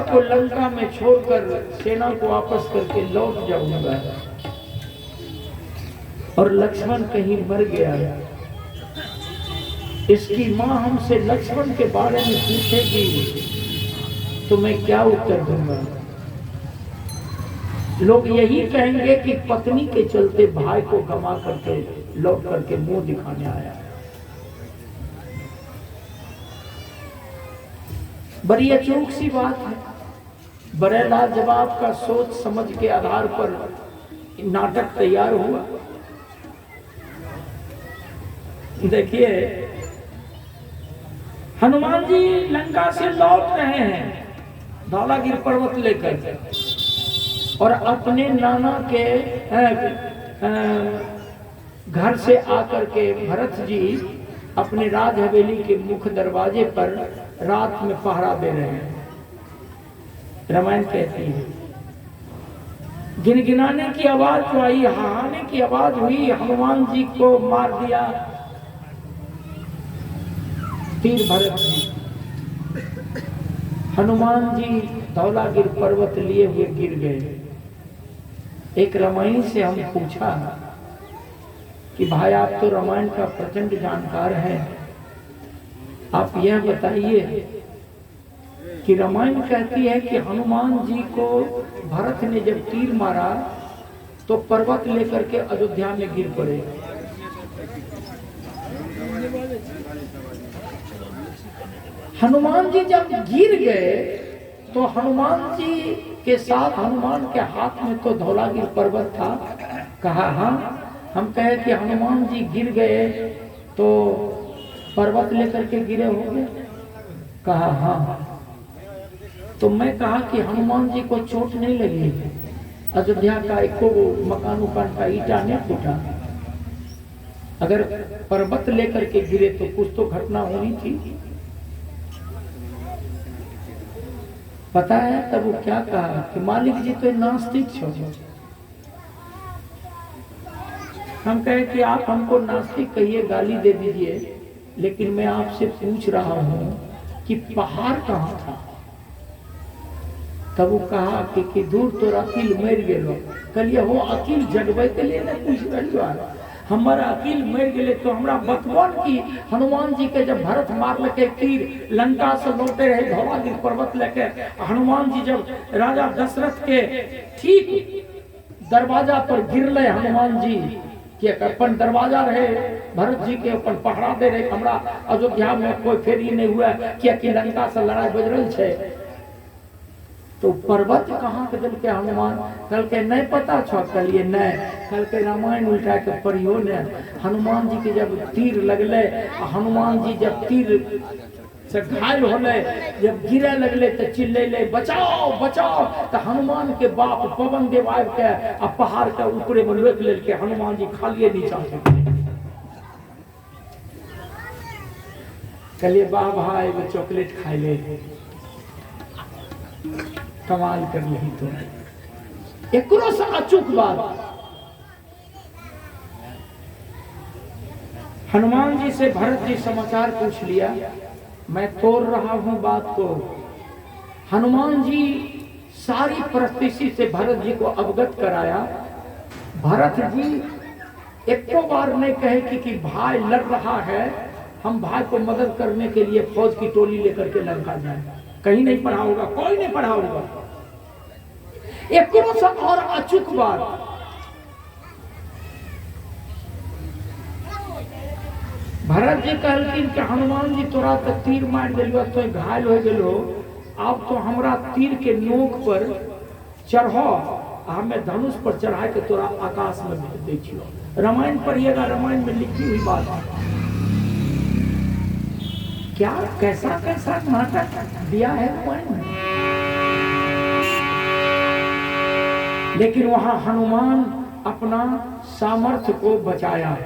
को लंका में छोड़कर सेना को वापस करके लौट जाऊंगा और लक्ष्मण कहीं मर गया, इसकी मां हमसे लक्ष्मण के बारे में पूछेगी तो मैं क्या उत्तर दूंगा? लोग यही कहेंगे कि पत्नी के चलते भाई को गमा करके लौट करके मुंह दिखाने आया। बड़ी अचूक सी बात है, बड़े लाजवाब का सोच समझ के आधार पर नाटक तैयार हुआ। देखिए, हनुमान जी लंका से लौट रहे हैं धौलागिर पर्वत लेकर और अपने नाना के घर से आकर के भरत जी अपने राज हवेली के मुख्य दरवाजे पर रात में पहरा दे रहे हैं। रामायण कहती है गिनगिनाने की आवाज तो आई, हाहाने की आवाज हुई, हनुमान जी को मार दिया तीर भरत जी। हनुमान जी धौलागिर पर्वत लिए हुए गिर गए। एक रामायण से हम पूछा कि भाई आप तो रामायण का प्रचंड जानकार हैं, आप यह बताइए कि रामायण कहती है कि हनुमान जी को भरत ने जब तीर मारा तो पर्वत लेकर के अयोध्या में गिर पड़े। हनुमान जी जब गिर गए तो हनुमान जी के साथ हनुमान के हाथ में तो धौलागिर पर्वत था। कहा हाँ, हम कहे कि हनुमान जी गिर गए तो पर्वत लेकर के गिरे होंगे। कहा हाँ। तो मैं कहा कि हनुमान जी को चोट नहीं लगी, अयोध्या का एक मकान उकान का ईटा नहीं फूटा, अगर पर्वत लेकर के गिरे तो कुछ तो घटना होनी थी। पता है तब वो क्या कहा कि मालिक जी तो नास्तिक छो। हम कहे कि आप हमको नास्तिक कहिए, गाली दे दीजिए, लेकिन मैं आपसे पूछ रहा हूं कि पहाड़ कहां था? तब वो कहा कि दूर तो अकील मर गेलो। कलिए हो अकील जगबे के लिए नहीं पूछ रही हो, हमारा अकील मर गए तो हमरा बतवन की हनुमान जी के जब भरत मार लगे तीर लंका से लौटे रहे धौलागिर पर्वत लेके, हनुमान जी जब राजा दशरथ के ठीक दरवाजा पर गिरले हनुमान जी के अपन दरवाजा रहे भरत जी के अपन पहरा दे रहे, हमरा अयोध्या में कोई फेरी नहीं हुआ कि लंका से लड़ाई बज रही है। तो पर्वत कहाँ के दिल के हनुमान कल के नहीं पता छो? कलिए नहीं। कल के रामायण उल्टा के पढ़ियो ने। हनुमान जी के जब तीर लगले, हनुमान जी जब तीर से घायल होले, जब गिरे लगले तो चिल्ले बचाओ बचाओ। तो हनुमान के बाप पवन देव आब के आ पहाड़ के ऊपरे में रोक ले के हनुमान जी खालिए नीचा कलिए वाह भाई वो चॉकलेट खाई ले, कमाल कर ली। तो एकरो से अचूक बात हनुमान जी से भरत जी समाचार पूछ लिया, मैं तोड़ रहा हूं बात को। हनुमान जी सारी परिस्थिति से भरत जी को अवगत कराया। भरत जी एक बार नहीं कहे कि भाई लड़ रहा है, हम भाई को मदद करने के लिए फौज की टोली लेकर के लंका जाए। कहीं नहीं पढ़ा होगा, कोई नहीं पढ़ा होगा। एक और अचूक बात भरत जी कहलखिन कि हनुमान जी तोरा तो तीर मार दिलो तो घायल हो गेलो, अब तो हमरा तीर के नोक पर चढ़ो, हमें धनुष पर चढ़ा के तोरा आकाश में भेज दे छियो। रामायण पढ़िएगा, रामायण में लिखी हुई बात है। क्या कैसा कैसा नाटक दिया है रामायण में। लेकिन वहां हनुमान अपना सामर्थ्य को बचाया।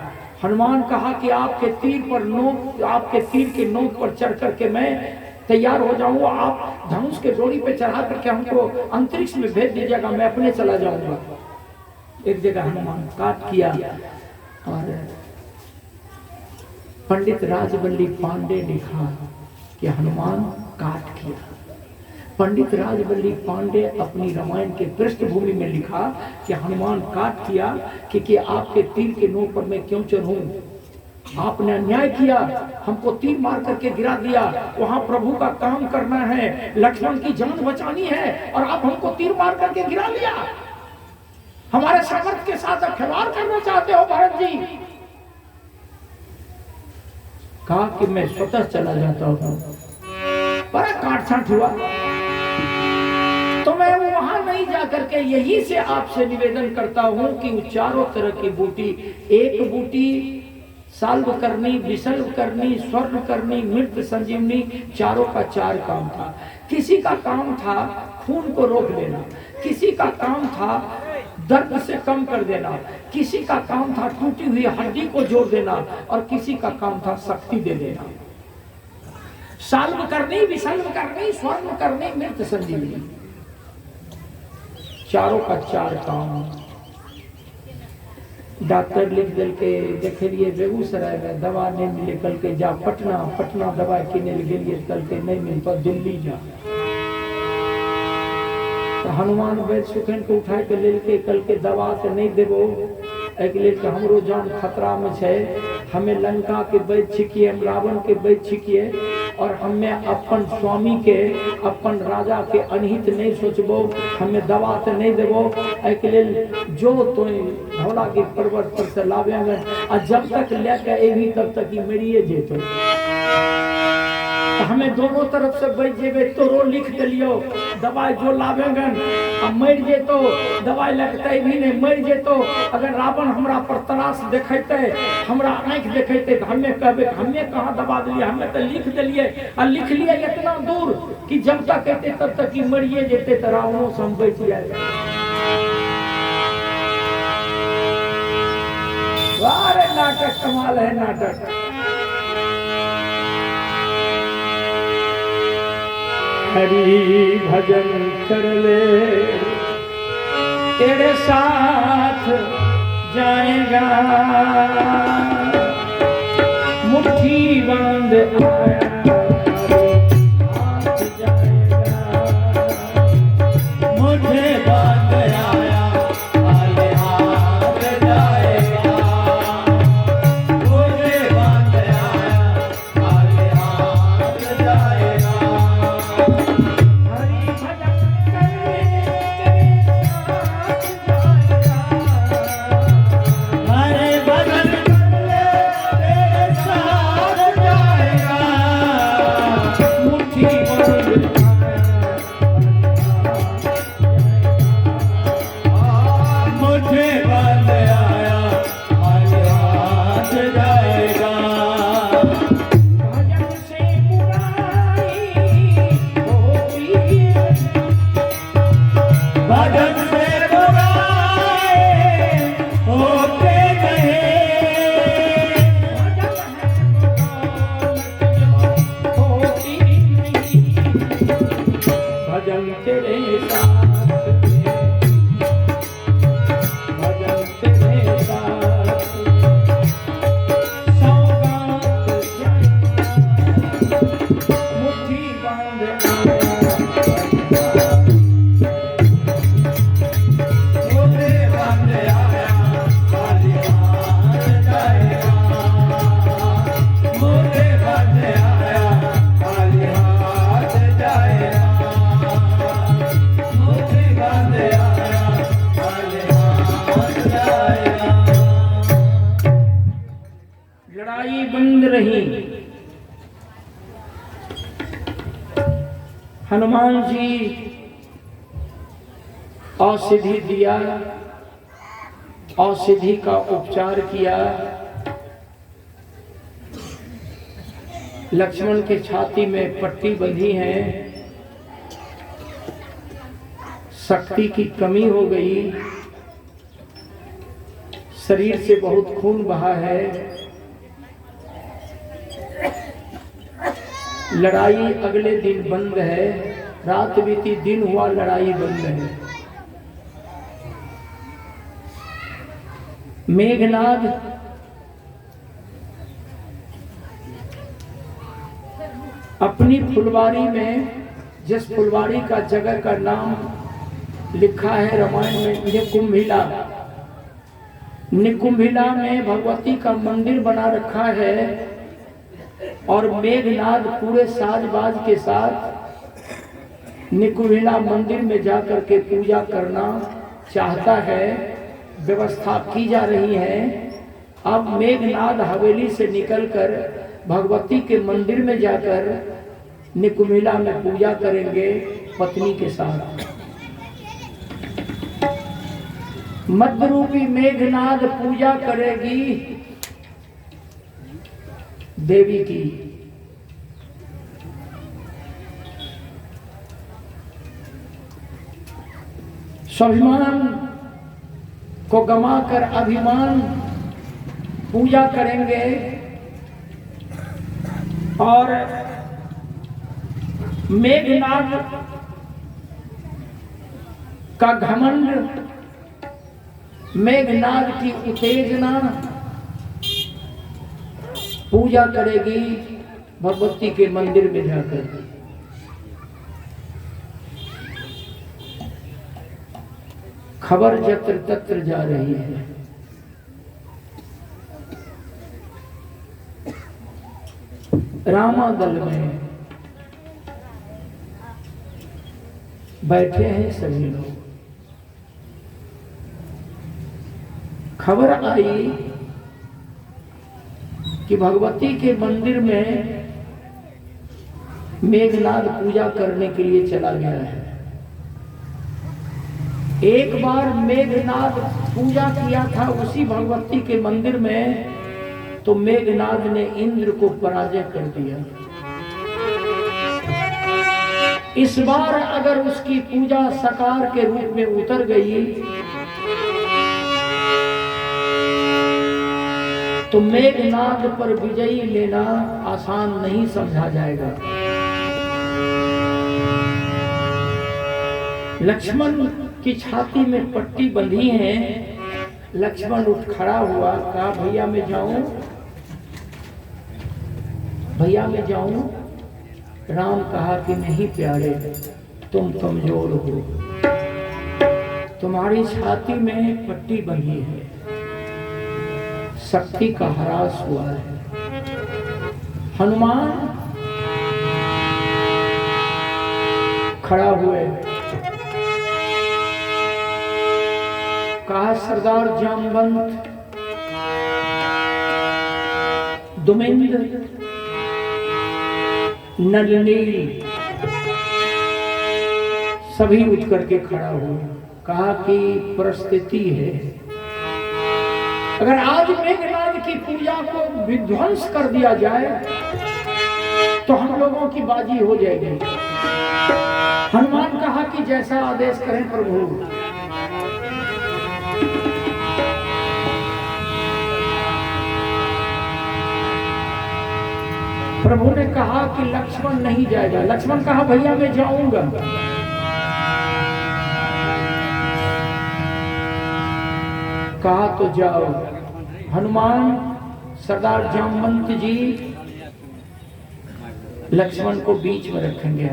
हनुमान कहा कि आपके तीर पर नोक, आपके तीर के नोक पर चढ़ करके मैं तैयार हो जाऊंगा, आप धनुष के डोरी पे चढ़ा करके हमको अंतरिक्ष में भेज दीजिएगा, मैं अपने चला जाऊंगा। एक जगह हनुमान काट किया और पंडित राजवल्ली पांडे ने लिखा कि हनुमान काट किया। पंडित राजवल्लभ पांडे अपनी रामायण के पृष्ठभूमि में लिखा कि हनुमान काट किया कि आपके तीर के नोक पर मैं क्यों चढ़ूं, आपने अन्याय किया, हमको तीर मार करके गिरा दिया, वहां प्रभु का काम करना है, लक्ष्मण की जान बचानी है और आप हमको तीर मार करके गिरा लिया, हमारे सामर्थ्य के साथ खिलवाड़ करना चाहते हो भरत जी। कहा कि मैं स्वतः चला जाता हूं। बड़ा काटछांट हुआ। तो मैं वहां नहीं जाकर के यही से आपसे निवेदन करता हूं कि चारों तरह की बूटी, एक बूटी साल्व करनी, विसल्व करनी, स्वर्ण करनी, मृत संजीवनी, चारों का चार काम था। किसी का काम था खून को रोक लेना, किसी का काम था दर्द से कम कर देना, किसी का काम था टूटी हुई हड्डी को जोड़ देना और किसी का काम था शक्ति दे देना। साल्व करनी, विसल्व करनी, स्वर्ण करनी, मृत संजीवनी, चारों का चार काम। डॉक्टर लिख दिल के देखे लिए बेगूसराय में दवा नहीं मिले, कल के जा पटना, पटना दवा किने लिए कल के नहीं मिल तो दिल्ली जा। तो हनुमान वैद्य सुखेन को उठा के ले के कल के दवा के नहीं देबो, एक ले के हमरो जान खतरा में छे, हमें लंका के वैद्य छिकिए, हम रावण के वैद्य छिकिए और हमें अपन स्वामी के, अपन राजा के अनहित नहीं सोचबो, हमें दवा तो नहीं देबो। एक ले जो तो धौला के पर्वत पर से लावेंगे और जब तक लेके एवी तब तक ही मरिए जेतो। हमें दोनों तरफ से बैठ जेबे, तोरो लिख दिलियो दवाई जो लावेंगन, अब मर जेतो, दवाई लगते भी नहीं मर जेतो। अगर रावण हमरा पर तरास देखेते, हमरा आंख देखेते तो हमें कहबे हमें कहाँ दबा दिलिए, हमें तो लिख दिलिए और लिख लिए इतना दूर कि जब तक कहते तब तक ही मरिए जेते, तो रावणों से हम बच जाए। अरे नाटक कमाल है नाटक। हरि भजन कर ले तेरे साथ जाएगा, मुट्ठी बांध आया हाथ जाएगा, मुझे बांध आया हाले हाथ जाएगा, मुझे बांध आया हाले हाथ जाएगा। हनुमान जी औषधि दिया, औषधि का उपचार किया, लक्ष्मण के छाती में पट्टी बंधी है, शक्ति की कमी हो गई, शरीर से बहुत खून बहा है, लड़ाई अगले दिन बंद है, रात बीती दिन हुआ लड़ाई बंद है। मेघनाद अपनी फुलवारी में जिस फुलवाड़ी का जगह का नाम लिखा है रामायण में निकुंभिला, निकुंभिला में भगवती का मंदिर बना रखा है और मेघनाद पूरे साजबाज के साथ निकुंभिला मंदिर में जाकर के पूजा करना चाहता है। व्यवस्था की जा रही है। अब मेघनाद हवेली से निकलकर भगवती के मंदिर में जाकर निकुंभिला में पूजा करेंगे पत्नी के साथ। मध्य रूपी मेघनाद पूजा करेगी देवी की। स्वाभिमान को गमाकर अभिमान पूजा करेंगे और मेघनाद का घमंड, मेघनाद की उत्तेजना पूजा करेगी भगवती के मंदिर में जाकर। खबर जत्र तत्र जा रही है। रामादल में बैठे हैं सभी लोग। खबर आई कि भगवती के मंदिर में मेघनाद पूजा करने के लिए चला गया है। एक बार मेघनाद पूजा किया था उसी भगवती के मंदिर में, तो मेघनाद ने इंद्र को पराजय कर दिया। इस बार अगर उसकी पूजा सकार के रूप में उतर गई तो मेघनाद पर विजयी लेना आसान नहीं समझा जाएगा। लक्ष्मण की छाती में पट्टी बंधी है। लक्ष्मण उठ खड़ा हुआ, कहा भैया मैं जाऊं, भैया मैं जाऊं। राम कहा कि नहीं प्यारे, तुम कमजोर हो, तुम्हारी छाती में पट्टी बंधी है, शक्ति का ह्रास हुआ है। हनुमान खड़ा हुए, कहा सरदार जामवंत, दुमिंद, नलिनील सभी उठ करके खड़ा हुए। कहा कि परिस्थिति है, अगर आज मेघनाद की पूजा को विध्वंस कर दिया जाए तो हम लोगों की बाजी हो जाएगी। हनुमान कहा कि जैसा आदेश करें प्रभु। प्रभु ने कहा कि लक्ष्मण नहीं जाएगा। लक्ष्मण कहा भैया मैं जाऊंगा। कहा तो जाओ। हनुमान सरदार जामवंत जी लक्ष्मण को बीच में रखेंगे।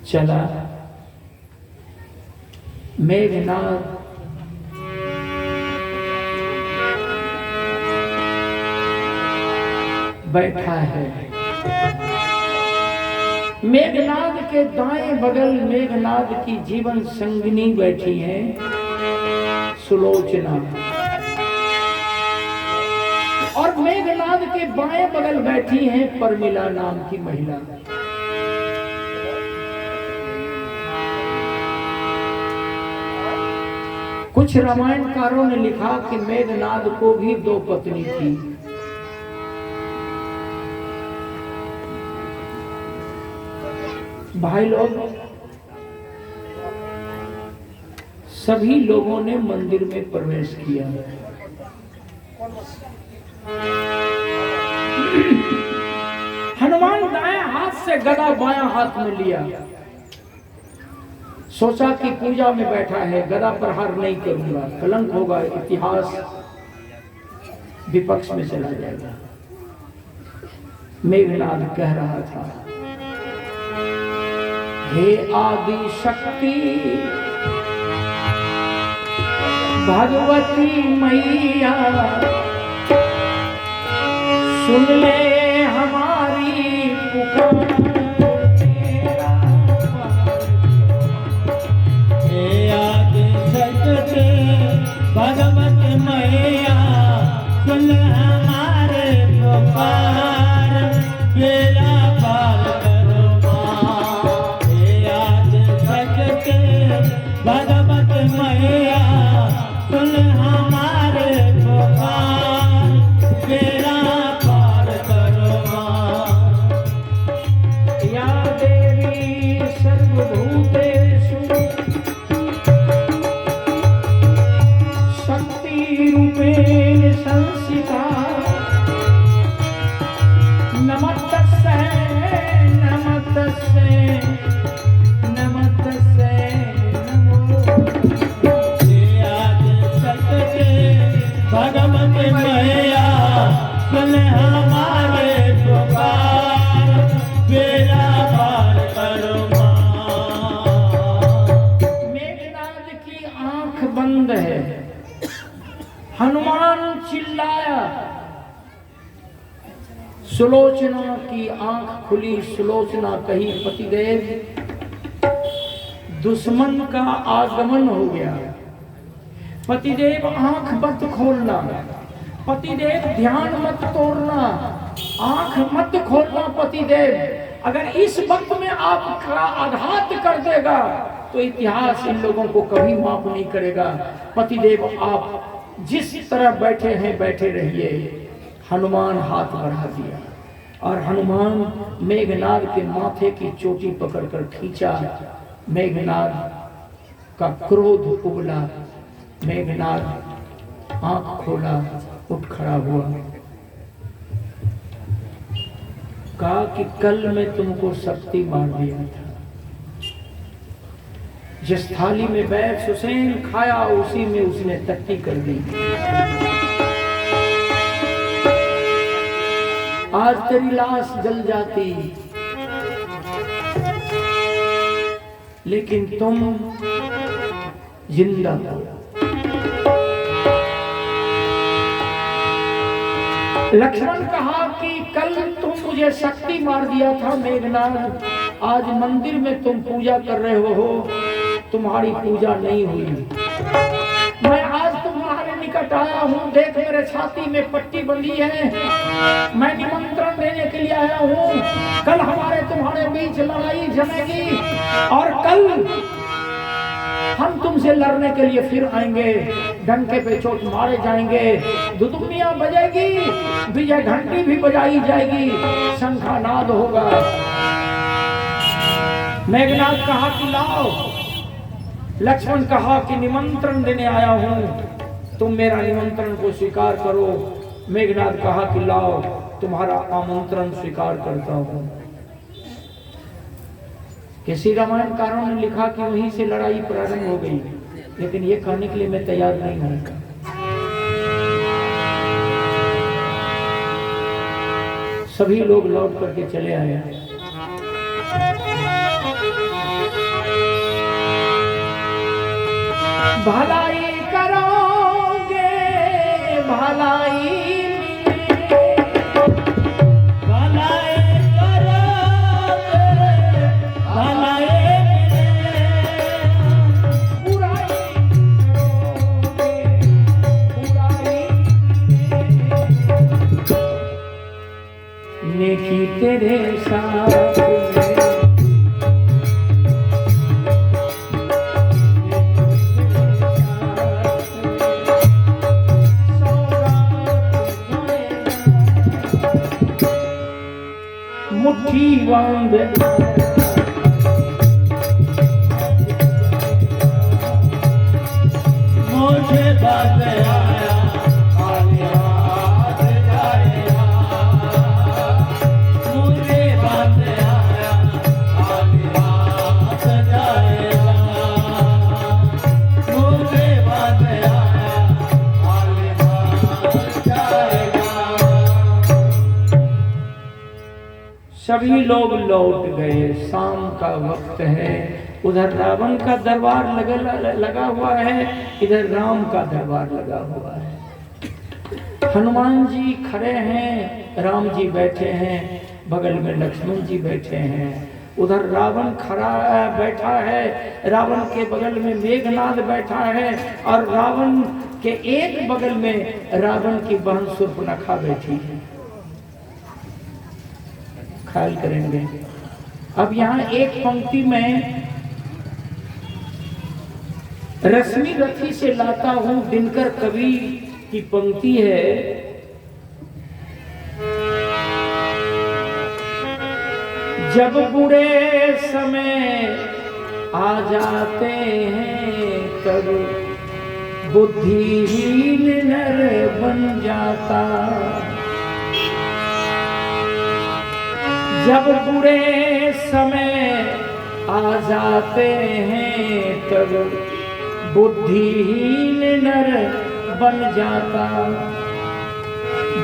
चला मेघनाद बैठा है। मेघनाद के दाएं बगल मेघनाद की जीवन संगिनी बैठी है सुलोचना, और मेघनाद के बाएं बगल बैठी है परमिला नाम की महिला। कुछ रामायणकारों ने लिखा कि मेघनाद को भी दो पत्नी थी। भाई लोग, सभी लोगों ने मंदिर में प्रवेश किया। हनुमान दाएं हाथ से गदा बायां हाथ में लिया, सोचा कि पूजा में बैठा है, गदा प्रहार नहीं करूंगा, कलंक होगा, इतिहास विपक्ष में चला जाएगा। मेघनाद कह रहा था, हे आदि शक्ति भगवती मैया, सुन ले हमारी पुकार। हे आदि शक्ति भगवती मैया, सुन हमारे पुकार, बेड़ा पार करो माँ। हे आदि शक्ति भगवती मैया, सुन हमारे पुकार, बेड़ा पार करो माँ। या देवी सर्वभूतेषु शक्ति रूपेण संस्थिता, नमस्तस्यै नमस्तस्यै नमस्तस्यै नमो। भगवती मैया, सुन हमारे पुकार, बेड़ा पार करो माँ। मेघनाद की आंख बंद है। हनुमान चिल्लाया, सुलोचना की आंख खुली। सुलोचना कही, पतिदेव दुश्मन का आगमन हो गया। पतिदेव आंख मत खोलना, पतिदेव ध्यान मत तोड़ना, आंख मत खोलना पतिदेव। अगर इस वक्त में आपका आघात कर देगा तो इतिहास इन लोगों को कभी माफ नहीं करेगा। पतिदेव आप जिस तरह बैठे हैं बैठे रहिए। हनुमान हाथ बढ़ा दिया और हनुमान मेघनाद के माथे की चोटी पकड़कर खींचा। मेघनाद का क्रोध उबला। मेघनाद आंख खोला, उठ खड़ा हुआ, कहा कि कल मैं तुमको शक्ति मार दिया था। जिस थाली में बैठ हुसैन खाया उसी में उसने तख्ती कर दी। आज तेरी लाश जल जाती, लेकिन तुम जिंदा हो। लक्ष्मण कहा कि कल तुम मुझे शक्ति मार दिया था मेघनाद, आज मंदिर में तुम पूजा कर रहे हो, तुम्हारी पूजा नहीं हुई। मैं आज तुम्हारे निकट आया हूँ, देख मेरे छाती में पट्टी बंधी है, मैं निमंत्रण देने के लिए आया हूँ। कल हमारे तुम्हारे बीच लड़ाई जमेगी और कल हम तुमसे लड़ने के लिए फिर आएंगे। डंके पे चोट मारे जाएंगे, दुदुमियां बजेगी, विजय घंटी भी बजाई जाएगी, शंखानाद होगा। मेघनाद कहा कि लाओ। लक्ष्मण कहा कि निमंत्रण देने आया हूं, तुम मेरा निमंत्रण को स्वीकार करो। मेघनाद कहा कि लाओ, तुम्हारा आमंत्रण स्वीकार करता हूं। किसी रामायणकारों ने लिखा कि वहीं से लड़ाई प्रारंभ हो गई, लेकिन ये कहने के लिए मैं तैयार नहीं हूं। सभी लोग लौट करके चले आए। भलाई करोगे भलाई नेकी तेरे साथ मुट्ठी बांध मुझे बात आया सभी लोग लौट गए, शाम का वक्त है। उधर रावण का दरबार लगा हुआ है, इधर राम का दरबार लगा हुआ है। हनुमान जी खड़े हैं, राम जी बैठे हैं, बगल में लक्ष्मण जी बैठे हैं। उधर रावण खड़ा बैठा है, रावण के बगल में मेघनाद बैठा है, और रावण के एक बगल में रावण की बहन शूर्पणखा बैठी है। ख्याल करेंगे। अब यहाँ एक पंक्ति में रश्मि रथी से लाता हूं, दिनकर कवि की पंक्ति है, जब बुरे समय आ जाते हैं तब बुद्धिहीन नर बन जाता। जब बुरे समय आ जाते हैं तब बुद्धिहीन नर बन जाता।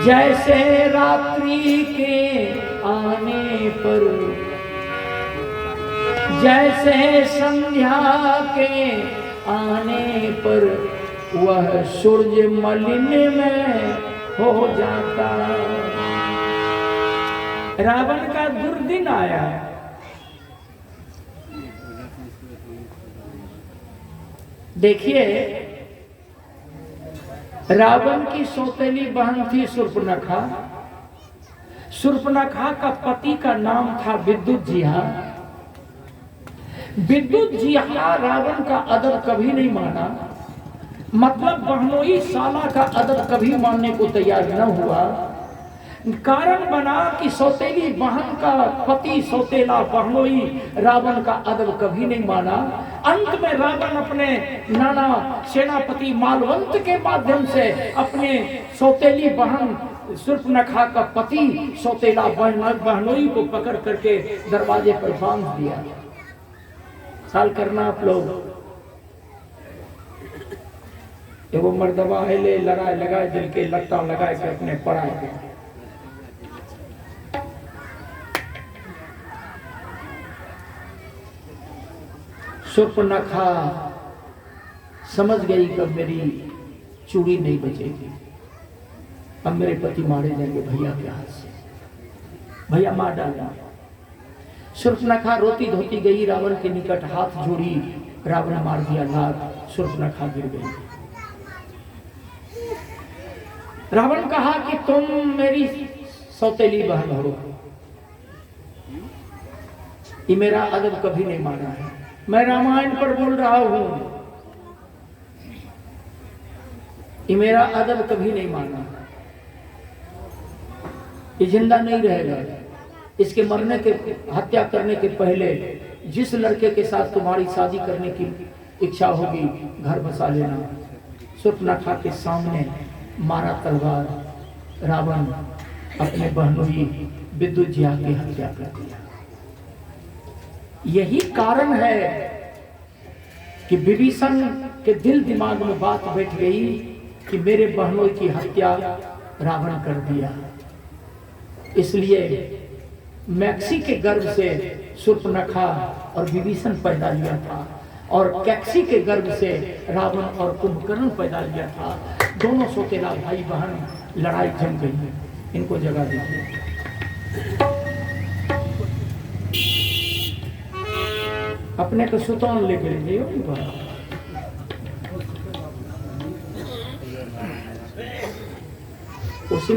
जैसे रात्रि के आने पर, जैसे संध्या के आने पर वह सूर्य मलिन में हो जाता। रावण का दुर्दिन आया। देखिए, रावण की सौतेली बहन थी शूर्पणखा। शूर्पणखा का पति का नाम था विद्युज्जिहा। विद्युज्जिहा रावण का अदब कभी नहीं माना, मतलब बहनोई साला का अदब कभी मानने को तैयार न हुआ। कारण बना कि सौतेली बहन का पति सौतेला बहनोई रावण का अदब कभी नहीं माना। अंत में रावण अपने नाना सेनापति मालवंत के माध्यम से अपने सौतेली बहन शूर्पणखा का पति सौतेला बहनोई को पकड़ करके दरवाजे पर बांध दिया। ख्याल करना आप लोग, एगो मर्दबा ले लगाए दिल के लट्टा लगाए के अपने पढ़ाए। शूर्पणखा समझ गई कि अब मेरी चूड़ी नहीं बचेगी, अब मेरे पति मारे जाएंगे भैया के हाथ से, भैया मार डाला। शूर्पणखा रोती धोती गई रावण के निकट, हाथ जोड़ी, रावण मार दिया लात, शूर्पणखा गिर गई। रावण कहा कि तुम मेरी सौतेली बहन हो, ये मेरा अदब कभी नहीं माना है, मैं रामायण पर बोल रहा हूं, ये मेरा अदब कभी नहीं माना, ये जिंदा नहीं रहेगा। इसके मरने के हत्या करने के पहले जिस लड़के के साथ तुम्हारी शादी करने की इच्छा होगी घर बसा लेना। शूर्पणखा के सामने मारा तलवार, रावण अपने बहनोई विद्युज्जिहा की हत्या कर दिया। यही कारण है कि विभीषण के दिल दिमाग में बात बैठ गई कि मेरे बहनों की हत्या रावण कर दिया। इसलिए मैक्सी के गर्भ से शूर्पणखा और विभीषण पैदा लिया था, और कैक्सी के गर्भ से रावण और कुंभकर्ण पैदा लिया था। दोनों सौतेला भाई बहन, लड़ाई जम गई। इनको जगा दीजिए। अपने को सुतौन लेके लीजिए।